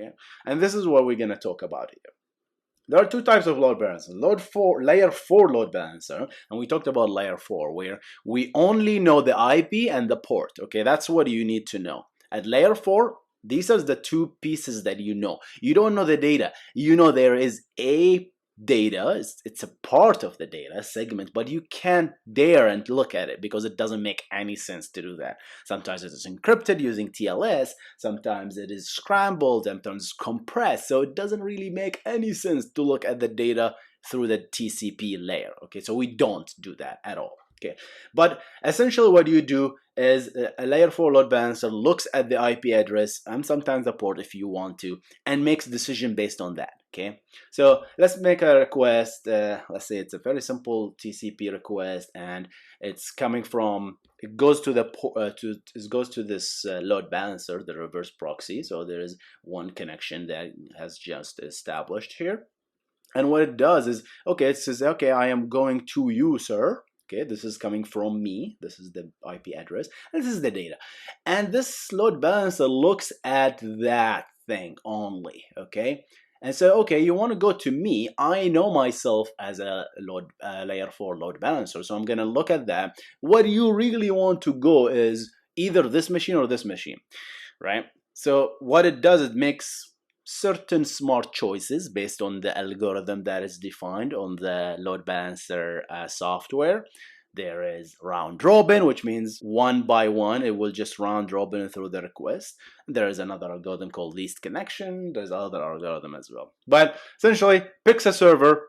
okay? And this is what we're going to talk about here. There are two types of load balancer. Layer 4 load balancer, and we talked about layer 4, where we only know the IP and the port, okay? That's what you need to know. At layer 4, these are the two pieces that you know. You don't know the data. You know there is a data, it's a part of the data segment, but you can't dare and look at it because it doesn't make any sense to do that. Sometimes it is encrypted using TLS, sometimes it is scrambled, sometimes it's compressed, so it doesn't really make any sense to look at the data through the TCP layer, okay? So we don't do that at all. Okay, but essentially what you do is a layer 4 load balancer looks at the IP address and sometimes the port if you want to, and makes a decision based on that. Okay, so let's make a request. Let's say it's a very simple TCP request, and it's coming from, it goes to the it goes to this load balancer, the reverse proxy. So there is one connection that has just established here, and what it does is, okay, it says, okay, I am going to you, sir. Okay, this is coming from me. This is the IP address, and this is the data. And this load balancer looks at that thing only, okay? And so, okay, you want to go to me. I know myself as a layer 4 load balancer, so I'm going to look at that. What you really want to go is either this machine or this machine, right? So what it does, it makes certain smart choices based on the algorithm that is defined on the load balancer software. There is round robin, which means one by one, it will just round robin through the request. There is another algorithm called least connection. There's other algorithm as well. But essentially, picks a server,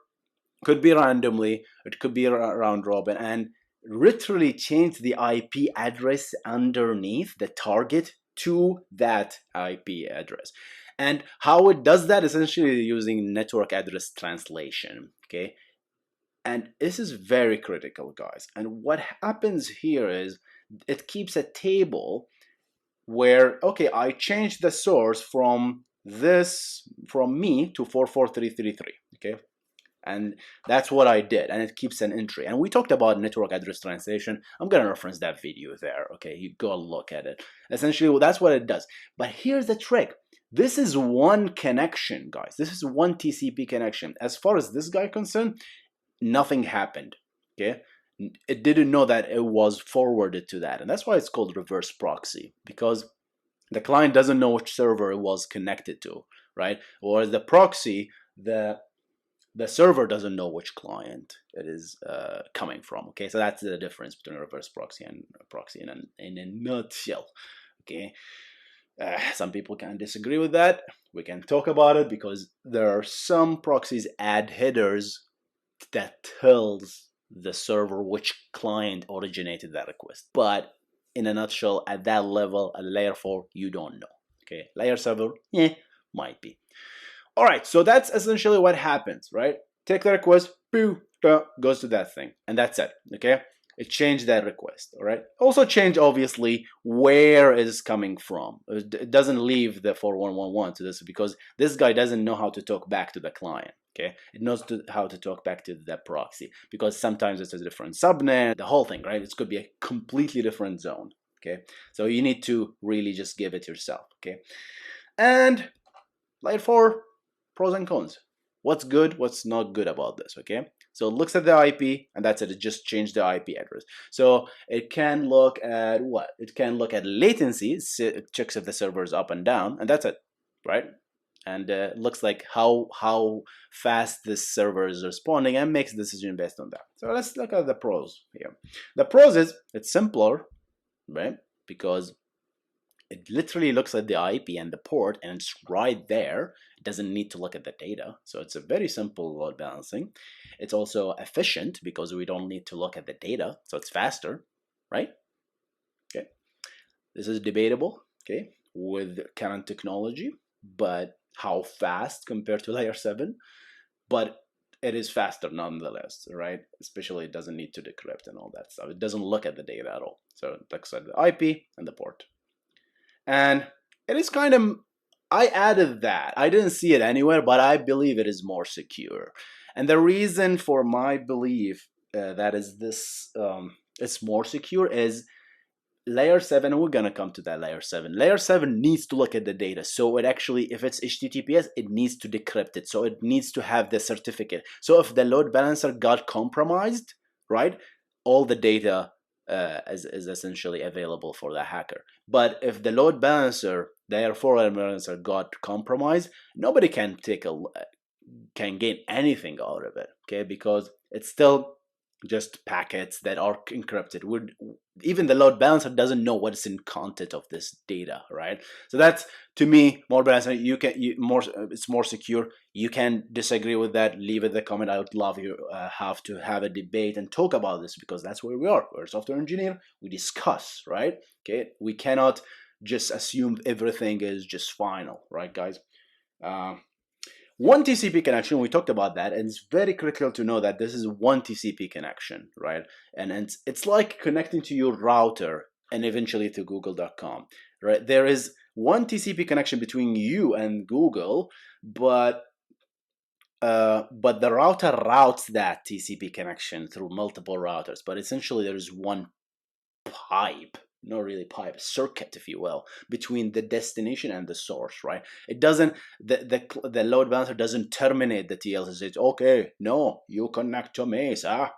could be randomly, it could be round robin, and literally change the IP address underneath the target to that IP address. And how it does that, essentially using network address translation, okay? And this is very critical, guys. And what happens here is it keeps a table where, okay, I changed the source from me to 44333, okay? And that's what I did, and it keeps an entry. And we talked about network address translation. I'm going to reference that video there, okay? You go look at it. Essentially, that's what it does. But here's the trick. This is one connection, guys. This is one TCP connection. As far as this guy concerned, nothing happened, okay? It didn't know that it was forwarded to that. And that's why it's called reverse proxy, because the client doesn't know which server it was connected to, right? Whereas the proxy, the server doesn't know which client it is coming from, okay? So that's the difference between a reverse proxy and a proxy in a nutshell, okay? Some people can disagree with that. We can talk about it because there are some proxies add headers that tells the server which client originated that request. But in a nutshell, at that level, at layer 4, you don't know, okay? Layer 7, might be. All right, so that's essentially what happens, right? Take the request, boom, goes to that thing, and that's it, okay? It changed that request, all right? Also change, obviously, where it is coming from. It doesn't leave the 4111 to this because this guy doesn't know how to talk back to the client, okay? It knows how to talk back to the proxy because sometimes it's a different subnet, the whole thing, right? It could be a completely different zone, okay? So you need to really just give it yourself, okay? And layer 4, pros and cons. What's good, what's not good about this, okay? So it looks at the IP, and that's it. It just changed the IP address. So it can look at what? It can look at latency. It checks if the server is up and down, and that's it, right? And it looks like how fast this server is responding and makes a decision based on that. So let's look at the pros here. The pros is it's simpler, right? Because it literally looks at the IP and the port, and it's right there. It doesn't need to look at the data. So it's a very simple load balancing. It's also efficient because we don't need to look at the data. So it's faster, right? Okay. This is debatable, okay, with current technology, but how fast compared to layer 7? But it is faster nonetheless, right? Especially it doesn't need to decrypt and all that stuff. It doesn't look at the data at all. So it looks at the IP and the port. And it is kind of, I added that. I didn't see it anywhere, but I believe it is more secure. And the reason for my belief that is this, it's more secure is layer 7, we're gonna come to that. Layer 7 needs to look at the data, so it actually, if it's HTTPS, it needs to decrypt it, so it needs to have the certificate. So if the load balancer got compromised, right, all the data is essentially available for the hacker. But if the load balancer, layer 4 load balancer, got compromised, nobody can can gain anything out of it, okay, because it's still just packets that are encrypted. Even the load balancer doesn't know what's in content of this data, right? So that's, to me, more balancer. It's more secure. You can disagree with that. Leave it in the comment. I would love you have to have a debate and talk about this, because that's where we are. We're a software engineer. We discuss, right? Okay, we cannot just assume everything is just final, right, guys? One TCP connection, we talked about that, and it's very critical to know that this is one TCP connection, right? And it's like connecting to your router and eventually to google.com, right? There is one TCP connection between you and Google, but the router routes that TCP connection through multiple routers. But essentially, there is one pipe, not really pipe, circuit, if you will, between the destination and the source, right? It doesn't, the load balancer doesn't terminate the TLS. It says, okay, no, you connect to me, sir.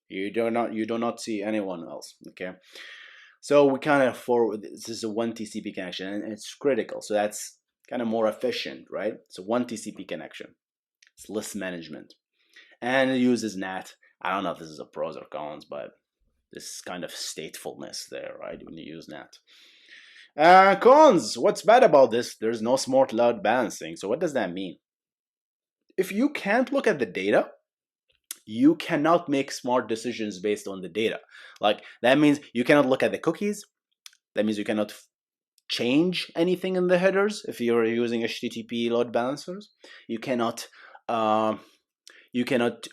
You do not see anyone else, okay? So we kind of forward, this is a one TCP connection, and it's critical. So that's kind of more efficient, right? So one TCP connection. It's list management. And it uses NAT. I don't know if this is a pros or cons, but this kind of statefulness there, right, when you use NAT. Cons, what's bad about this? There's no smart load balancing. So what does that mean? If you can't look at the data, you cannot make smart decisions based on the data. Like, that means you cannot look at the cookies. That means you cannot change anything in the headers if you're using HTTP load balancers. You cannot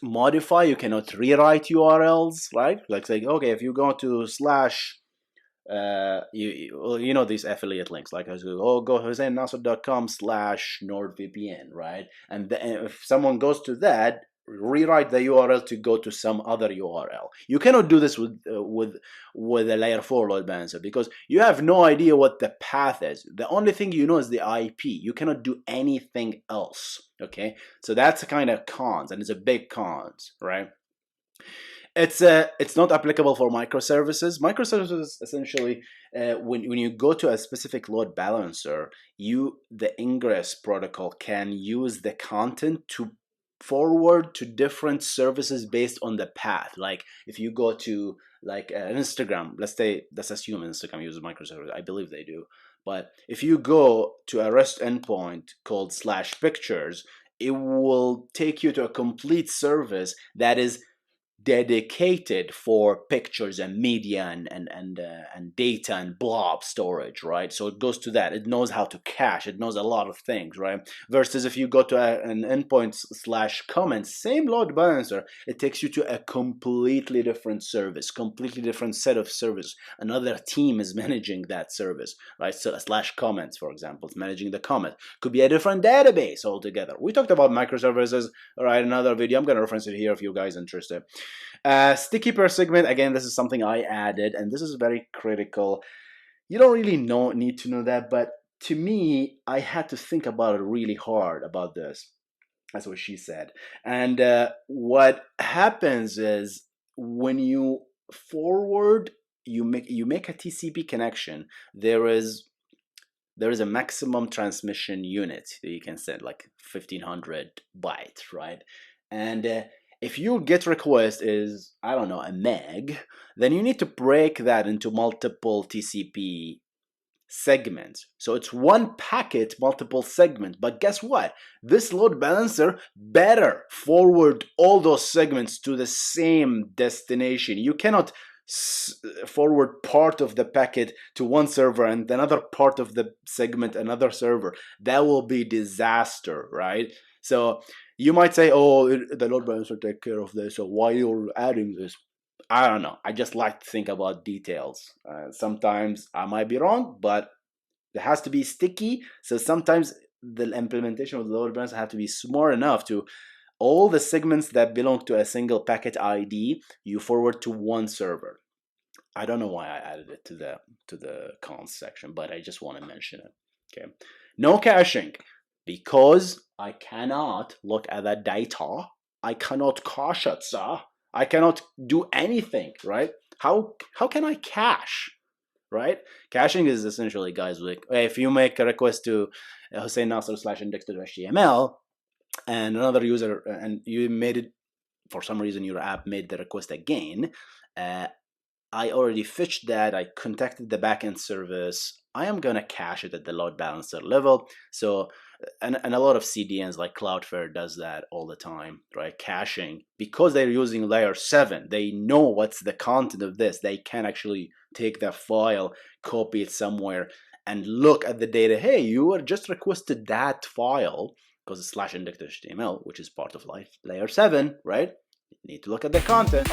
modify, you cannot rewrite URLs, right? Like, say, okay, if you go to slash, you know, these affiliate links, like, go HusseinNasser.com/NordVPN, right? And if someone goes to that, rewrite the URL to go to some other URL. You cannot do this with a layer 4 load balancer, because you have no idea what the path is. The only thing you know is the IP. You cannot do anything else, okay? So that's a kind of cons, and it's a big cons, right? It's not applicable for microservices. Microservices, essentially, when you go to a specific load balancer, the ingress protocol can use the content to forward to different services based on the path. Like, if you go to, like, Instagram, let's assume Instagram uses microservices. I believe they do. But if you go to a REST endpoint called /pictures, it will take you to a complete service that is dedicated for pictures and media and data and blob storage, right? So it goes to that. It knows how to cache. It knows a lot of things, right? Versus if you go to an endpoint /comments, same load balancer, it takes you to a completely different service, completely different set of service. Another team is managing that service, right? So /comments, for example, is managing the comment. Could be a different database altogether. We talked about microservices, right? Another video. I'm going to reference it here if you guys are interested. Sticky per segment, again, this is something I added, and this is very critical. You don't really need to know that, but to me, I had to think about it really hard about this. That's what she said. And what happens is, when you forward, you make a TCP connection, there is a maximum transmission unit that you can send, like 1500 bytes, right? And if your GET request is, I don't know, a meg, then you need to break that into multiple TCP segments. So it's one packet, multiple segments. But guess what? This load balancer better forward all those segments to the same destination. You cannot forward part of the packet to one server and another part of the segment another server. That will be disaster, right? So you might say, oh, the load balancer take care of this, so why you're adding this? I don't know. I just like to think about details. Sometimes I might be wrong, but it has to be sticky. So sometimes the implementation of the load balancer have to be smart enough to all the segments that belong to a single packet ID, you forward to one server. I don't know why I added it to the cons section, but I just want to mention it. Okay, no caching because I cannot look at that data. I cannot cache it, sir. I cannot do anything, right? How can I cache? Right? Caching is essentially, guys, like if you make a request to Hussein Nasser / index.html and another user, and you made it for some reason, your app made the request again. I already fetched that. I contacted the backend service. I am gonna cache it at the load balancer level. So, and a lot of CDNs like Cloudflare does that all the time, right? Caching because they're using layer 7. They know what's the content of this. They can actually take that file, copy it somewhere, and look at the data. Hey, you were just requested that file because it's /index.html, which is part of layer 7, right? You need to look at the content.